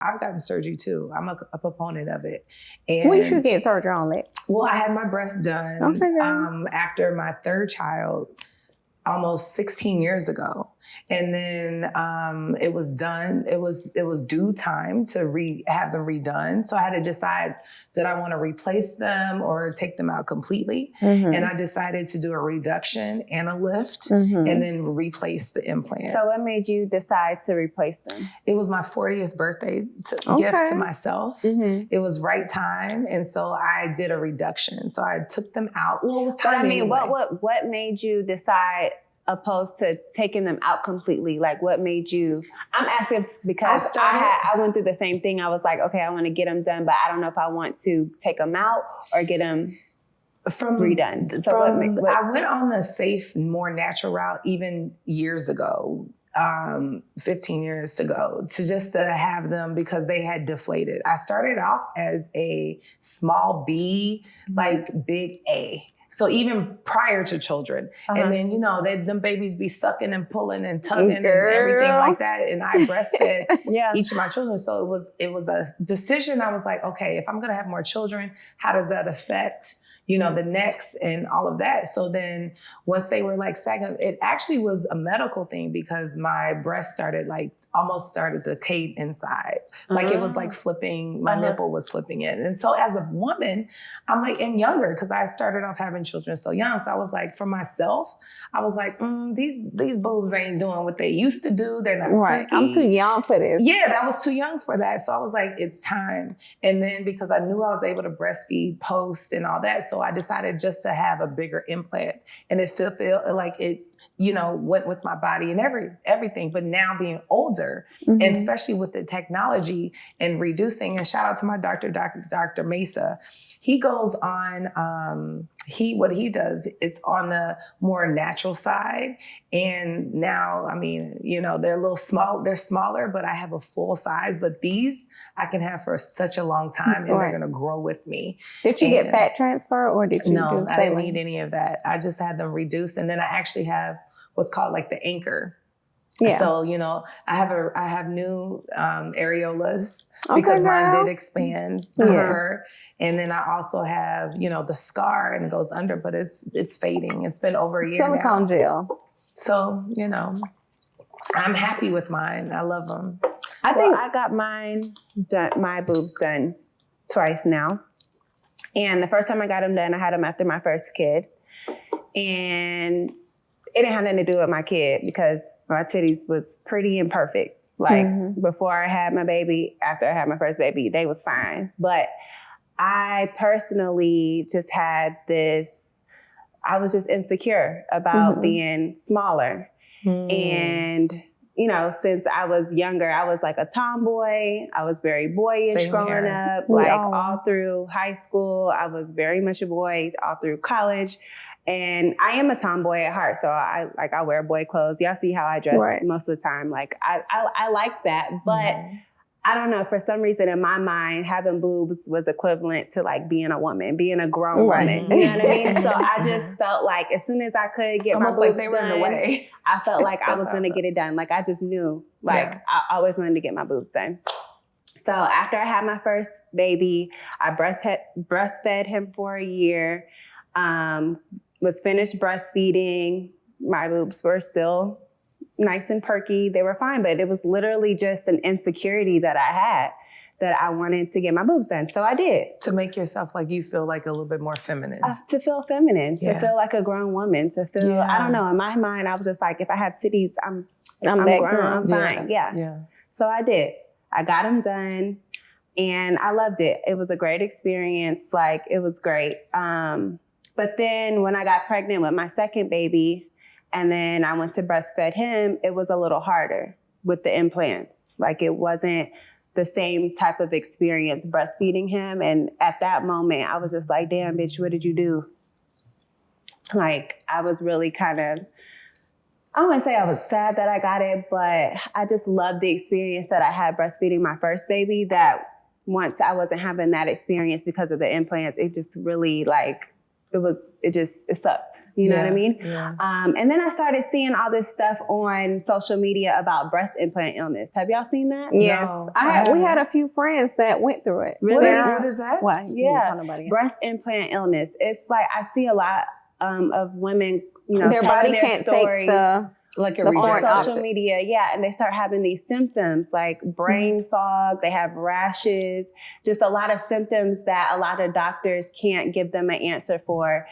I've gotten surgery too. I'm a proponent of it. And when should you get surgery on Lex? Well, I had my breast done after my third child almost 16 years ago. And then it was done. It was due time to have them redone. So I had to decide, did I want to replace them or take them out completely? Mm-hmm. And I decided to do a reduction and a lift and then replace the implant. So what made you decide to replace them? It was my 40th birthday gift to myself. Mm-hmm. It was right time. And so I did a reduction. So I took them out. Well, it was time anyway. What made you decide opposed to taking them out completely? Like, what made you? I'm asking because I went through the same thing. I was like, okay, I want to get them done, but I don't know if I want to take them out or get them redone. So I went on the safe, more natural route even years ago. 15 years ago to have them because they had deflated. I started off as a small B, like big A. So even prior to children. And then, them babies be sucking and pulling and tugging and everything like that. And I breastfed each of my children. So it was a decision. I was like, okay, if I'm going to have more children, how does that affect, the necks and all of that? So then once they were like sagging, it actually was a medical thing because my breast almost started to cave inside. Like it was like flipping, my nipple was flipping in. And so as a woman, I'm like, and younger, because I started off having children so young. So I was like, for myself, I was like, these boobs ain't doing what they used to do. They're not right. I'm too young for this. Yeah, I was too young for that. So I was like, it's time. And then because I knew I was able to breastfeed post and all that, so I decided just to have a bigger implant. And it felt like it, went with my body and everything. But now being older, and especially with the technology and reducing, and shout out to my doctor, Dr. Mesa, he goes on, what he does, it's on the more natural side. And now, they're a little small, they're smaller, but I have a full size. But these I can have for such a long time and they're going to grow with me. Did you get fat transfer or did you No, I didn't need any of that. I just had them reduced. And then I actually have what's called like the anchor. Yeah. So, I have new areolas because mine did expand for her. And then I also have, the scar and it goes under, but it's fading. It's been over a year now. Silicone gel. So, I'm happy with mine. I love them. I think I got mine done, my boobs done twice now. And the first time I got them done, I had them after my first kid. And it didn't have nothing to do with my kid because my titties was pretty imperfect. Like before I had my baby, after I had my first baby, they was fine. But I personally just had I was just insecure about being smaller. And, since I was younger, I was like a tomboy. I was very boyish growing up. All through high school, I was very much a boy, all through college. And I am a tomboy at heart, so I wear boy clothes. Y'all see how I dress most of the time. Like I like that, but I don't know. For some reason, in my mind, having boobs was equivalent to like being a woman, being a grown woman. You know what I mean? So I just felt like as soon as I could get almost my boobs like they were in the way. I felt like I was going to get it done. Like I just knew. I always wanted to get my boobs done. So after I had my first baby, I breastfed him for a year. Was finished breastfeeding. My boobs were still nice and perky. They were fine, but it was literally just an insecurity that I had that I wanted to get my boobs done. So I did. To make yourself like you feel like a little bit more feminine. To feel feminine, to feel like a grown woman, to feel, I don't know, in my mind, I was just like, if I have titties, I'm grown, I'm fine. Yeah. So I did. I got them done and I loved it. It was a great experience. Like, it was great. But then when I got pregnant with my second baby and then I went to breastfeed him, it was a little harder with the implants. Like it wasn't the same type of experience breastfeeding him. And at that moment, I was just like, damn, bitch, what did you do? Like I was really kind of, I don't want to say I was sad that I got it, but I just loved the experience that I had breastfeeding my first baby, that once I wasn't having that experience because of the implants, it just really like, it sucked. You know what I mean? Yeah. And then I started seeing all this stuff on social media about breast implant illness. Have y'all seen that? Yes. No, We had a few friends that went through it. Really? What is that? What? Yeah. Breast implant illness. It's like, I see a lot of women, Their telling body can't stories. take the Like a The on foreign social object. media, and they start having these symptoms like brain fog, they have rashes, just a lot of symptoms that a lot of doctors can't give them an answer for.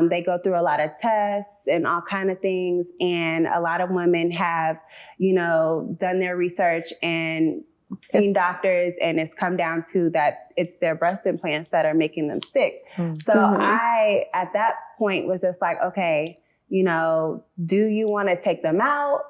They go through a lot of tests and all kind of things, and a lot of women have, done their research and seen doctors, and it's come down to that it's their breast implants that are making them sick. So I, at that point, was just like, okay, do you want to take them out?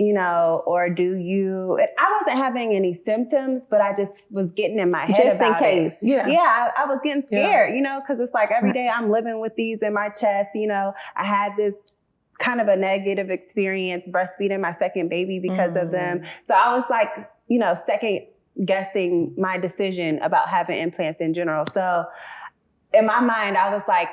Or do you, I wasn't having any symptoms, but I just was getting in my head just in about case. it. Yeah. I was getting scared, because it's like every day I'm living with these in my chest. I had this kind of a negative experience breastfeeding my second baby because of them. So I was like, second guessing my decision about having implants in general. So in my mind, I was like,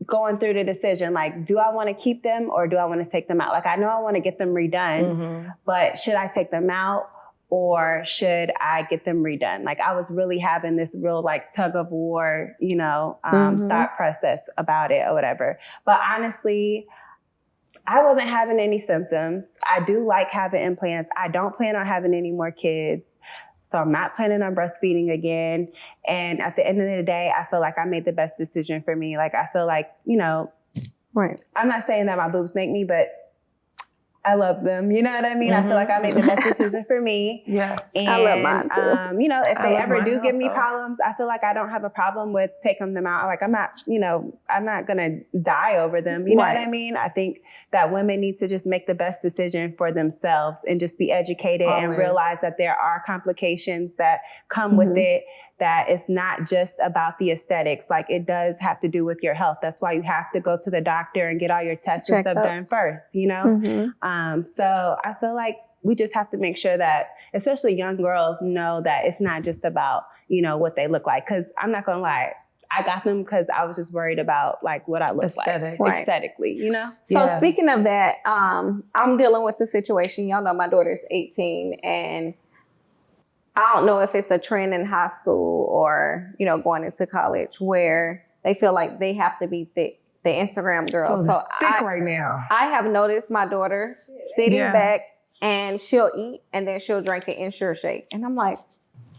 going through the decision, like, do I want to keep them or do I want to take them out? Like, I know I want to get them redone, but should I take them out or should I get them redone? Like, I was really having this real like tug of war, thought process about it or whatever. But honestly, I wasn't having any symptoms. I do like having implants. I don't plan on having any more kids. So I'm not planning on breastfeeding again. And at the end of the day, I feel like I made the best decision for me. Like, I feel like, Right. I'm not saying that my boobs make me, but I love them. You know what I mean? I feel like I made the best decision for me. Yes. And, I love mine too. If I they love ever mine do give me also. problems, I feel like I don't have a problem with taking them out. Like, I'm not going to die over them. You know what I mean? I think that women need to just make the best decision for themselves and just be educated and Always. realize that there are complications that come with it, that it's not just about the aesthetics. Like, it does have to do with your health. That's why you have to go to the doctor and get all your tests and stuff done first, So I feel like we just have to make sure that, especially young girls, know that it's not just about, what they look like. Because I'm not going to lie, I got them because I was just worried about like what I look Aesthetics. like Right. aesthetically, So speaking of that, I'm dealing with the situation. Y'all know my daughter's 18 and I don't know if it's a trend in high school or, going into college where they feel like they have to be thick. The Instagram girl. So it's thick right now. I have noticed my daughter sitting back and she'll eat and then she'll drink an Ensure shake. And I'm like,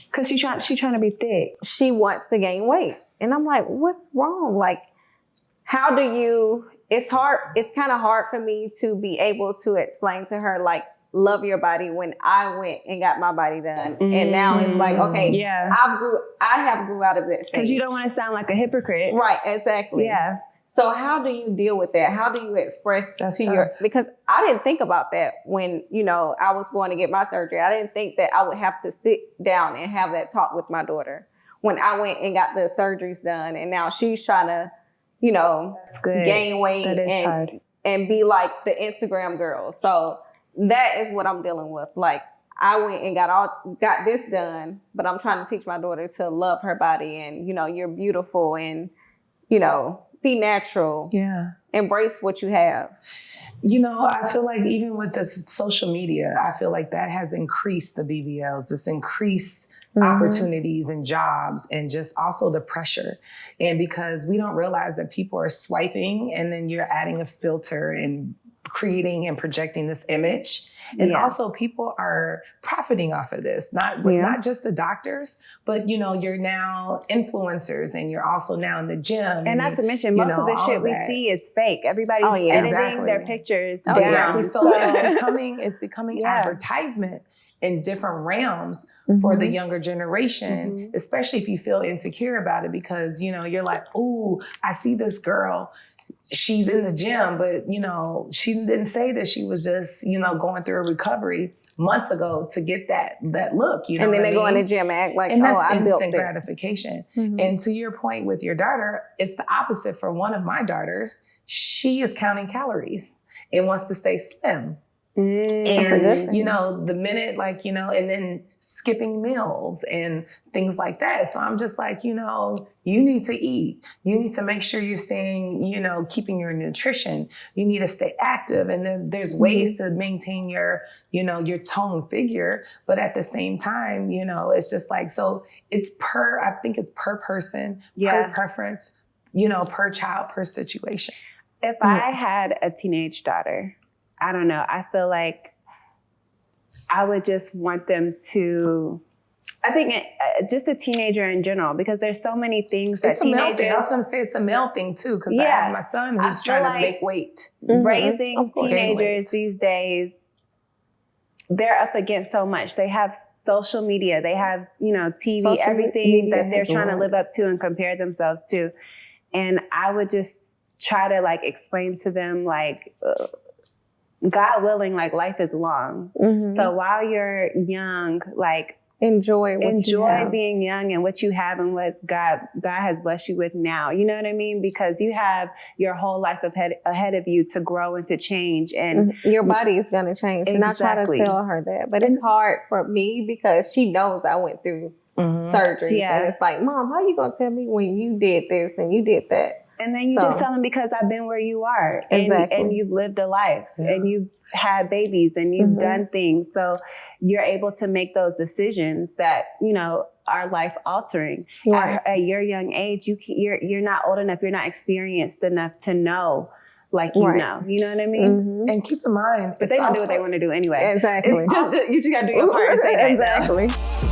because she's trying to be thick. she wants to gain weight. And I'm like, what's wrong? Like, how do you, it's kind of hard for me to be able to explain to her, like, love your body when I went and got my body done. And now it's like, okay, I have grew out of that stage. Because you don't want to sound like a hypocrite. Right, exactly. Yeah. So how do you deal with that? How do you express because I didn't think about that when, I was going to get my surgery. I didn't think that I would have to sit down and have that talk with my daughter when I went and got the surgeries done. And now she's trying to, That's good. gain weight That is hard. and be like the Instagram girl. So that is what I'm dealing with. Like, I went and got this done, but I'm trying to teach my daughter to love her body and, you're beautiful and, be natural. Yeah. Embrace what you have. I feel like even with the social media, I feel like that has increased the BBLs. It's increased opportunities and jobs and just also the pressure. And because we don't realize that people are swiping and then you're adding a filter and creating and projecting this image. And also people are profiting off of this, not just the doctors, but you're now influencers and you're also now in the gym. And not to mention, most of the shit we see is fake. Everybody's editing their pictures down. Exactly. So it's becoming advertisement in different realms for the younger generation, especially if you feel insecure about it because, you're like, ooh, I see this girl. She's in the gym, but, she didn't say that she was just, going through a recovery months ago to get that look, And then they go in the gym and act like, and that's I built instant it. gratification. And to your point with your daughter, it's the opposite for one of my daughters. She is counting calories and wants to stay slim. And, you know, the minute, like, you know, and then skipping meals and things like that. So I'm just like, you know, you need to eat. You need to make sure you're staying, you know, keeping your nutrition. You need to stay active. And then there's ways to maintain your, you know, your tone figure. But at the same time, you know, it's just like, so I think it's per person, per preference, you know, per child, per situation. If I had a teenage daughter, I don't know, I feel like I would just want them to, I think just a teenager in general, because there's so many things that teenagers. I was going to say it's a male thing too, because I have my son who's trying to make weight. Raising teenagers these days, they're up against so much. They have social media, they have, you know, TV, everything that they're trying to live up to and compare themselves to. And I would just try to like explain to them like, God willing, like life is long. So while you're young, like enjoy being young and what you have and what God has blessed you with now. You know what I mean? Because you have your whole life ahead of you to grow and to change, and your body is going to change. And I try to tell her that, but it's hard for me because she knows I went through surgeries, and it's like, Mom, how you gonna tell me when you did this and you did that? And then you just tell them, because I've been where you are, and you've lived a life, and you've had babies, and you've done things. So you're able to make those decisions that, you know, are life altering. At your young age, you're not old enough, you're not experienced enough to know. Like, you know what I mean? And keep in mind, but they don't do what they want to do anyway. Exactly. You just got to do your part and say that. Exactly.